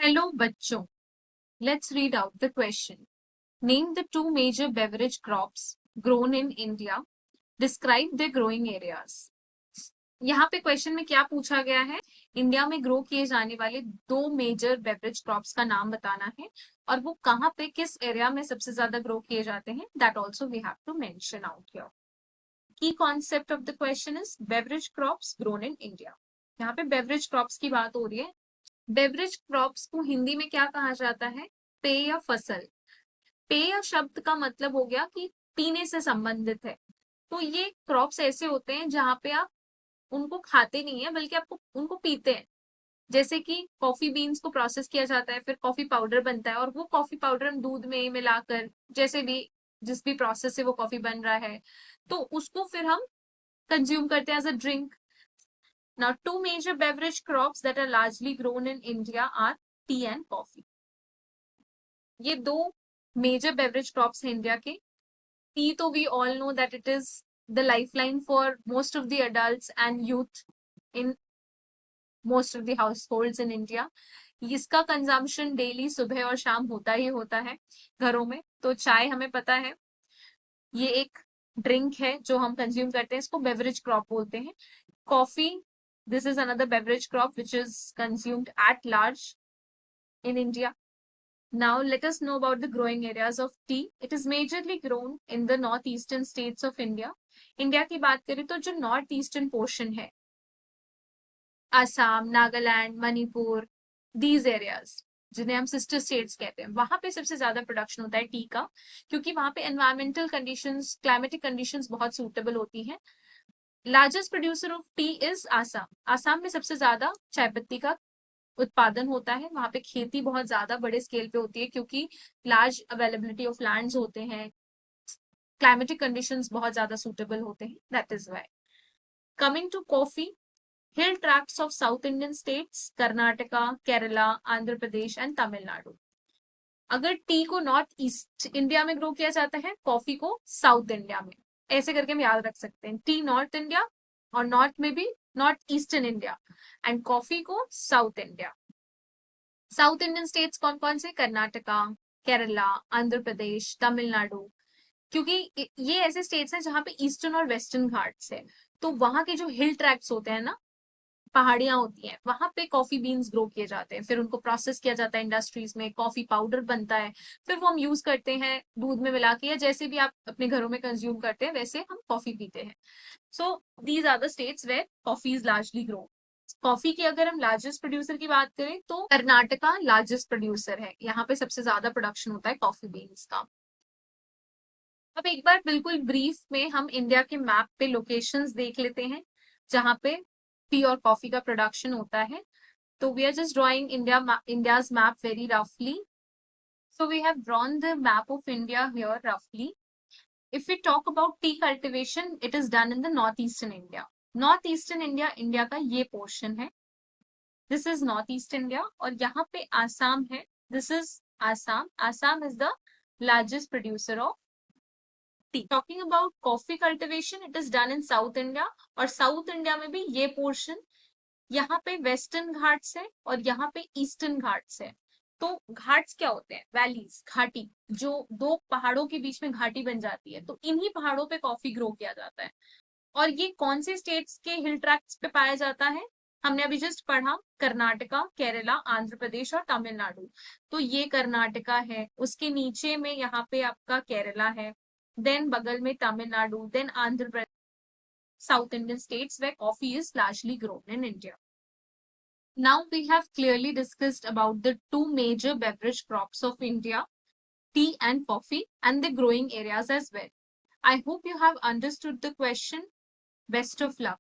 Hello बच्चों, let's read out the question. Name the two major beverage crops grown in India. Describe their growing areas. यहाँ पे question में क्या पूछा गया है? इंडिया में ग्रो किए जाने वाले दो मेजर बेवरेज क्रॉप्स का नाम बताना है और वो कहाँ पे किस एरिया में सबसे ज्यादा ग्रो किए जाते हैं. That also we have to mention out here. Key concept of the question is beverage crops grown in India. यहाँ पे बेवरेज क्रॉप्स की बात हो रही है. बेवरेज क्रॉप्स को हिंदी में क्या कहा जाता है? पेय फसल. पेय शब्द का मतलब हो गया कि पीने से संबंधित है. तो ये क्रॉप्स ऐसे होते हैं जहां पे आप उनको खाते नहीं है बल्कि आपको उनको पीते हैं. जैसे कि कॉफी बीन्स को प्रोसेस किया जाता है, फिर कॉफी पाउडर बनता है और वो कॉफी पाउडर हम दूध में मिलाकर जैसे भी जिस भी प्रोसेस से वो कॉफी बन रहा है तो उसको फिर हम कंज्यूम करते हैं as a drink. Now, two major beverage crops that are largely grown in India are tea and coffee. ये दो मेजर बेवरेज क्रॉप्स हैं इंडिया के. टी तो we all know that it is the lifeline for most of the adults and youth in most of the households in India. इसका consumption daily सुबह और शाम होता ही होता है घरों में. तो चाय हमें पता है ये एक ड्रिंक है जो हम कंज्यूम करते हैं, इसको बेवरेज क्रॉप बोलते हैं. Coffee, this is another beverage crop which is consumed at large in India. Now let us know about the growing areas of tea. It is majorly grown in the northeastern states of India. India की बात करें तो जो north eastern portion है, Assam, Nagaland, Manipur, these areas जिन्हें हम sister states कहते हैं, वहां पे सबसे ज्यादा प्रोडक्शन होता है टी का, क्योंकि वहां पे एनवायरमेंटल कंडीशंस, क्लाइमेटिक कंडीशंस बहुत सूटेबल होती हैं. Largest producer of T is Assam. Assam में सबसे ज्यादा चाय पत्ती का उत्पादन होता है. वहां पे खेती बहुत ज्यादा बड़े स्केल पे होती है क्योंकि लार्ज अवेलेबिलिटी ऑफ लैंड्स होते हैं, क्लाइमेटिक कंडीशंस बहुत ज्यादा सूटेबल होते हैं. That is why. Coming to coffee, hill tracts of south Indian states Karnataka, Kerala, Andhra Pradesh and Tamil Nadu. अगर टी को नॉर्थ ईस्ट इंडिया में ग्रो किया जाता है, कॉफी को साउथ इंडिया में. ऐसे करके हम याद रख सकते हैं. टी नॉर्थ इंडिया और नॉर्थ में भी north eastern India and coffee को south India. South Indian states कौन कौन से? कर्नाटका, केरला, आंध्र प्रदेश, तमिलनाडु. क्योंकि ये ऐसे स्टेट्स हैं जहां पे ईस्टर्न और वेस्टर्न घाट्स है, तो वहां के जो हिल ट्रैक्ट्स होते हैं ना, पहाड़ियां होती हैं, वहां पे कॉफी बीन्स ग्रो किए जाते हैं. फिर उनको प्रोसेस किया जाता है इंडस्ट्रीज में, कॉफी पाउडर बनता है, फिर वो हम यूज करते हैं दूध में मिला के, या जैसे भी आप अपने घरों में कंज्यूम करते हैं वैसे हम कॉफी पीते हैं. So these are the states where coffee is largely grow. Coffee की अगर हम लार्जेस्ट प्रोड्यूसर की बात करें तो कर्नाटका लार्जेस्ट प्रोड्यूसर है. यहाँ पे सबसे ज्यादा प्रोडक्शन होता है कॉफी बीन्स का. अब एक बार बिल्कुल ब्रीफ में हम इंडिया के मैप पे लोकेशंस देख लेते हैं जहां पे टी और कॉफी का प्रोडक्शन होता है. तो we are just drawing India's map very रफली. So we have drawn the map of India here roughly. If we talk about tea cultivation, it is done in the northeastern India. Northeastern India, India का ये portion है. This is northeast India और यहाँ पे आसाम है. This is Assam. Assam is the largest producer of tea. Talking about coffee cultivation, it is done in South India और South India में भी ये पोर्शन, यहाँ पे वेस्टर्न घाट्स है और यहाँ पे ईस्टर्न घाट्स है. तो घाट्स क्या होते हैं? वैलीज, घाटी, जो दो पहाड़ों के बीच में घाटी बन जाती है, तो इन्हीं पहाड़ों पे कॉफी ग्रो किया जाता है. और ये कौन से स्टेट्स के हिल ट्रैक्ट्स पे पाया जाता है? हमने अभी जस्ट पढ़ा, कर्नाटका, केरला, आंध्र प्रदेश और तमिलनाडु. तो ये कर्नाटका है, उसके नीचे में यहाँ पे आपका केरला है, देन बगल में Tamil Nadu, then Andhra Pradesh. South Indian states where coffee is largely grown in India. Now we have clearly discussed about the two major beverage crops of India, tea and coffee, and the growing areas as well. I hope you have understood the question. Best of luck.